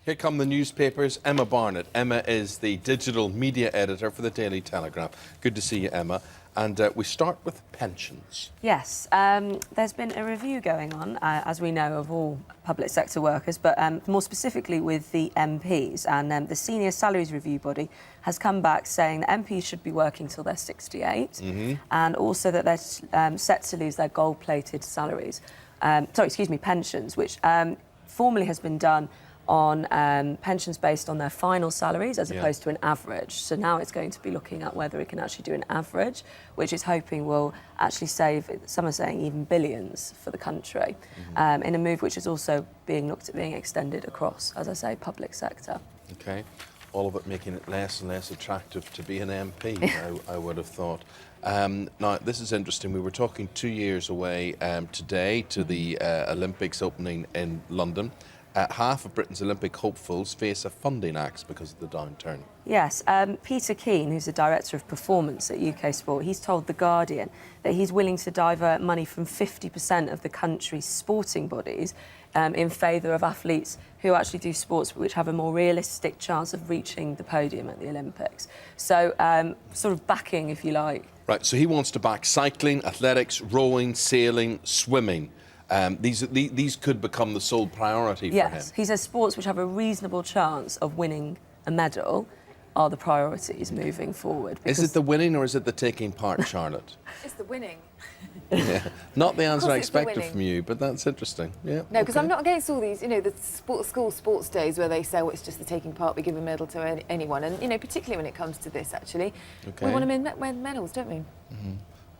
Here come the newspapers. Emma Barnett. Emma is the digital media editor for the Daily Telegraph. Good to see you, Emma. And we start with pensions. Yes, there's been a review going on, as we know, of all public sector workers, but more specifically with the MPs. And the Senior Salaries Review Body has come back saying that MPs should be working till they're 68, and also that they're set to lose their gold-plated salaries. Pensions, which formerly has been done on pensions based on their final salaries as opposed to an average. So now it's going to be looking at whether it can actually do an average, which is hoping will actually save, some are saying, even billions for the country, in a move which is also being looked at being extended across, as I say, public sector. OK. All of it making it less and less attractive to be an MP, I would have thought. Now, this is interesting. We were talking 2 years away today to the Olympics opening in London. Half of Britain's Olympic hopefuls face a funding axe because of the downturn. Yes, Peter Keane, who's the Director of Performance at UK Sport, he's told The Guardian that he's willing to divert money from 50% of the country's sporting bodies in favour of athletes who actually do sports which have a more realistic chance of reaching the podium at the Olympics. So, sort of backing, if you like. Right, so he wants to back cycling, athletics, rowing, sailing, swimming. These could become the sole priority for him. Yes, he says sports which have a reasonable chance of winning a medal are the priorities moving forward. Is it the winning or is it the taking part, Charlotte? It's the winning. Yeah, not the answer I expected from you, but that's interesting. Yeah. No, because I'm not against all these, the school sports days where they say, well, it's just the taking part, we give a medal to anyone. And, particularly when it comes to this, actually, we want to win medals, don't we?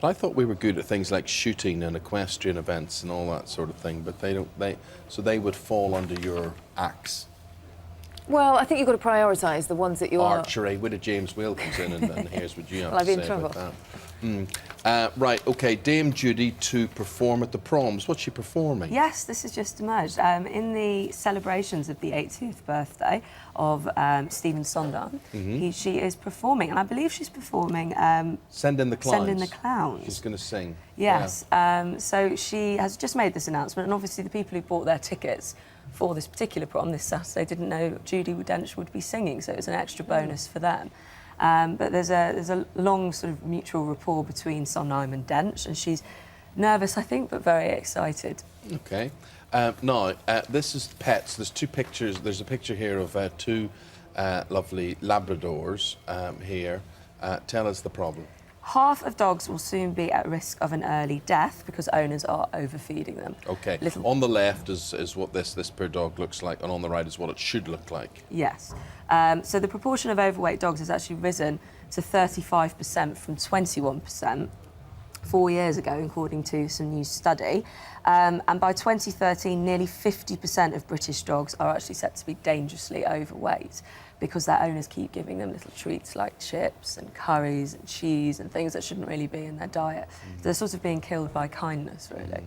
But I thought we were good at things like shooting and equestrian events and all that sort of thing, but so they would fall under your axe. Well, I think you've got to prioritise the ones that you are... Archery, with a James Whale comes in and here's what you have I'll to be say in about trouble. that. Right, OK, Dame Judy to perform at the proms. What's she performing? Yes, this has just emerged. In the celebrations of the 80th birthday of Stephen Sondheim, she is performing, and I believe she's performing... Send in the Clowns. Send in the Clowns. She's going to sing. Yes, so she has just made this announcement, and obviously the people who bought their tickets for this particular prom this Saturday didn't know Judi Dench would be singing, so it was an extra bonus for them. But there's a long sort of mutual rapport between Sondheim and Dench, and she's nervous, I think, but very excited. OK. Now, this is pets. There's two pictures. There's a picture here of two lovely Labradors here. Tell us the problem. Half of dogs will soon be at risk of an early death because owners are overfeeding them. OK. On the left is what this poor dog looks like, and on the right is what it should look like. Yes. So the proportion of overweight dogs has actually risen to 35% from 21% 4 years ago, according to some new study. And by 2013, nearly 50% of British dogs are actually set to be dangerously overweight because their owners keep giving them little treats like chips and curries and cheese and things that shouldn't really be in their diet. So they're sort of being killed by kindness, really.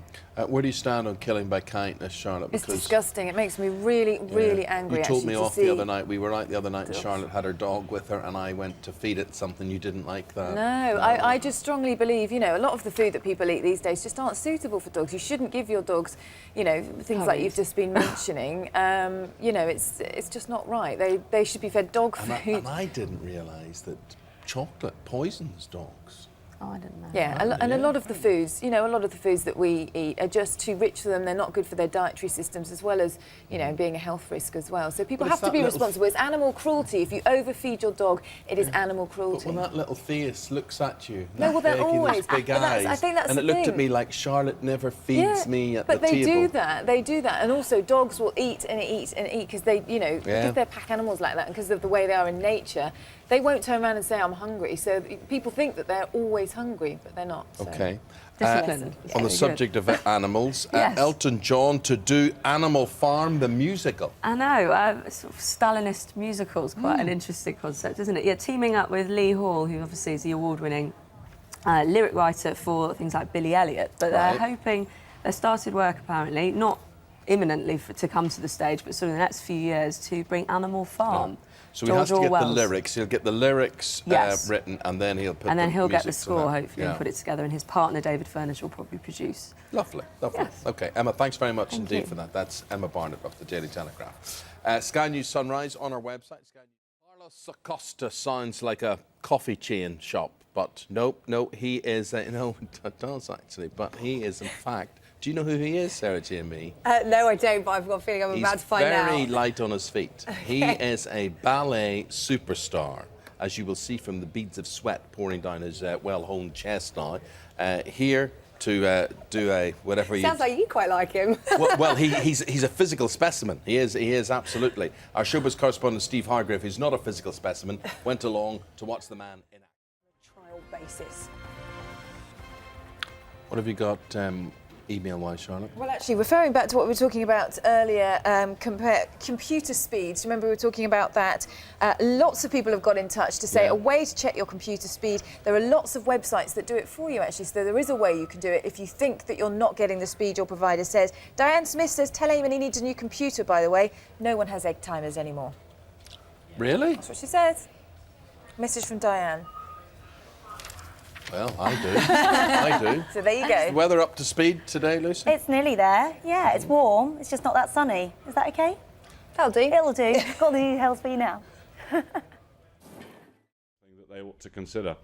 Where do you stand on killing by kindness, Charlotte? It's disgusting. It makes me really, really angry. You told me off the other night. We were out the other night and Charlotte had her dog with her and I went to feed it something. You didn't like that. No, I just strongly believe, a lot of the food that people eat these days just aren't suitable for dogs. You shouldn't give your dogs, things like you've just been mentioning. It's just not right. They should be fed dog food. And I didn't realise that chocolate poisons dogs. Oh, I didn't know. Yeah, and a lot of the foods, a lot of the foods that we eat are just too rich for them. They're not good for their dietary systems, as well as, being a health risk as well. So people have to be responsible. It's animal cruelty. If you overfeed your dog, it is animal cruelty. But when that little face looks at you, no, well, they're always big eyes, I think that's and it looked at me like Charlotte never feeds me at the table. But they do that. They do that, and also dogs will eat and eat and eat because they, because they're pack animals like that, and because of the way they are in nature. They won't turn around and say, I'm hungry. So people think that they're always hungry, but they're not. So. OK. Discipline. On the subject of animals, Yes. Elton John to do Animal Farm, the musical. I know, sort of Stalinist musical's quite an interesting concept, isn't it? Yeah, teaming up with Lee Hall, who obviously is the award-winning lyric writer for things like Billy Elliot. But they're hoping, they started work apparently, not imminently to come to the stage, but sort of in the next few years to bring Animal Farm. Yeah. So he has to get the Orwell's. lyrics. He'll get the lyrics Yes. written, and then he'll put. And then the he'll get the music to score, that. hopefully, and put it together, and his partner, David Furnish, will probably produce. Lovely, lovely. Yes. Okay, Emma, thanks very much Thank indeed you. for that. That's Emma Barnett of the Daily Telegraph. Sky News Sunrise on our website. Sky News. Carlos Acosta sounds like a coffee chain shop, but no, he is. No, it does actually, but he is in fact. Do you know who he is, Sarah Jane Me? No, I don't, but I've got a feeling I'm about to find out. He's very light on his feet. He is a ballet superstar, as you will see from the beads of sweat pouring down his well-honed chest now. Here to do a whatever he... Sounds like you quite like him. well, he's a physical specimen. He is absolutely. Our showbiz correspondent Steve Hargrave, who's not a physical specimen, went along to watch the man in action. Trial basis. What have you got email-wise, Charlotte? Well, actually, referring back to what we were talking about earlier, computer speeds. Remember, we were talking about that. Lots of people have got in touch to say a way to check your computer speed. There are lots of websites that do it for you, actually, so there is a way you can do it if you think that you're not getting the speed your provider says. Diane Smith says, tell Eamon he needs a new computer, by the way. No one has egg timers anymore. Really? That's what she says. Message from Diane. Well, I do. I do. So there you Is the go. weather up to speed today, Lucy? It's nearly there. Yeah, it's warm. It's just not that sunny. Is that okay? That'll do. It'll do. Got the details for you now. That they ought to consider.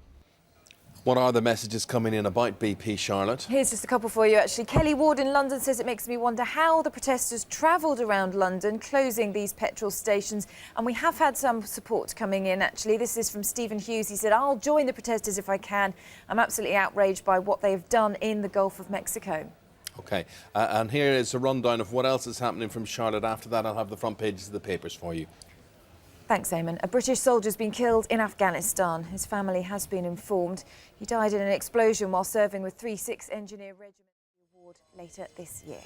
What are the messages coming in about BP, Charlotte? Here's just a couple for you, actually. Kelly Ward in London says it makes me wonder how the protesters travelled around London, closing these petrol stations. And we have had some support coming in, actually. This is from Stephen Hughes. He said, I'll join the protesters if I can. I'm absolutely outraged by what they've done in the Gulf of Mexico. OK, and here is a rundown of what else is happening from Charlotte. After that, I'll have the front pages of the papers for you. Thanks, Eamon. A British soldier's been killed in Afghanistan. His family has been informed. He died in an explosion while serving with 3-6 Engineer Regiment Award later this year.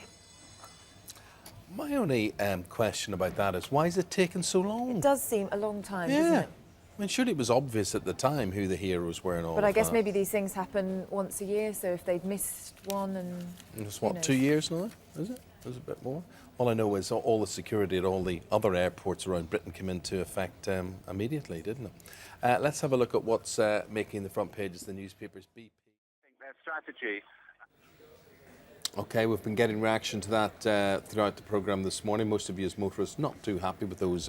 My only question about that is, why is it taking so long? It does seem a long time, doesn't Yeah. it? I mean, surely it was obvious at the time who the heroes were and all But I of guess that. maybe these things happen once a year, so if they'd missed one and... It's what, knows? 2 years now? Is it? Is it a bit more? All I know is all the security at all the other airports around Britain came into effect immediately, didn't it? Let's have a look at what's making the front pages of the newspapers. BP. Their strategy. OK, we've been getting reaction to that throughout the programme this morning. Most of you as motorists not too happy with those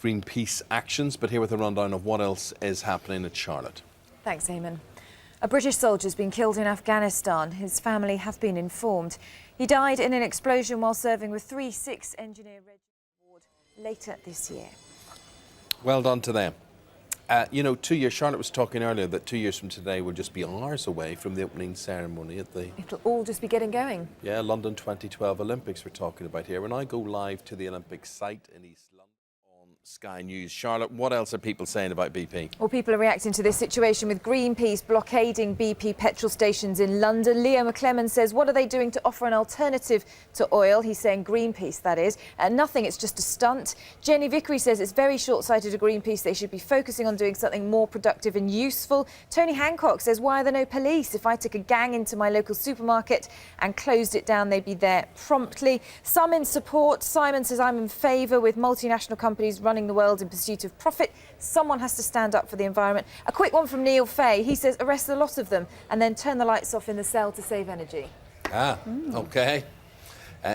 Greenpeace actions, but here with a rundown of what else is happening at Charlotte. Thanks, Eamon. A British soldier's been killed in Afghanistan. His family have been informed. He died in an explosion while serving with 3-6 Engineer Regiment Award later this year. Well done to them. You know, 2 years, Charlotte was talking earlier that 2 years from today will just be hours away from the opening ceremony at the It'll all just be getting going. London 2012 Olympics we're talking about here. When I go live to the Olympic site in East London on Sky News. Charlotte, what else are people saying about BP? Well, people are reacting to this situation with Greenpeace blockading BP petrol stations in London. Leo McClellan says, what are they doing to offer an alternative to oil? He's saying Greenpeace, that is. Nothing, it's just a stunt. Jenny Vickery says it's very short-sighted of Greenpeace. They should be focusing on doing something more productive and useful. Tony Hancock says, why are there no police? If I took a gang into my local supermarket and closed it down, they'd be there promptly. Some in support. Simon says, I'm in favour with multinational companies running the world in pursuit of profit. Someone has to stand up for the environment. A quick one from Neil Fay. He says, arrest a lot of them and then turn the lights off in the cell to save energy. OK.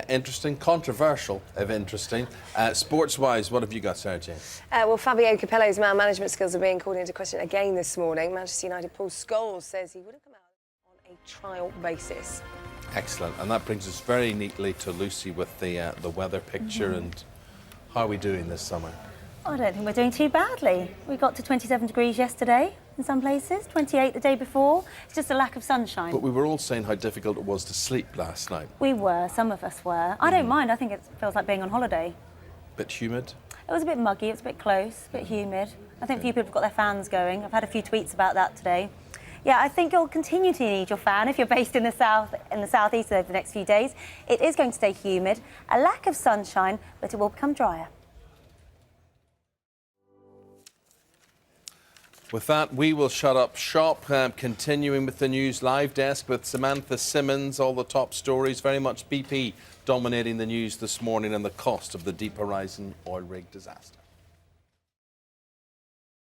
Interesting, controversial, if interesting. Sports-wise, what have you got, Sarah Jane? Well, Fabio Capello's man management skills are being called into question again this morning. Manchester United Paul Scholes says he would have come out on a trial basis. Excellent, and that brings us very neatly to Lucy with the weather picture and how are we doing this summer? I don't think we're doing too badly. We got to 27 degrees yesterday in some places, 28 the day before. It's just a lack of sunshine. But we were all saying how difficult it was to sleep last night. We were, some of us were. I don't mind, I think it feels like being on holiday. Bit humid. It was a bit muggy, it's a bit close, a bit humid. I think a few people have got their fans going. I've had a few tweets about that today. Yeah, I think you'll continue to need your fan if you're based in the southeast over the next few days. It is going to stay humid, a lack of sunshine, but it will become drier. With that, we will shut up shop, continuing with the news live desk with Samantha Simmons. All the top stories, very much BP dominating the news this morning, and the cost of the Deep Horizon oil rig disaster.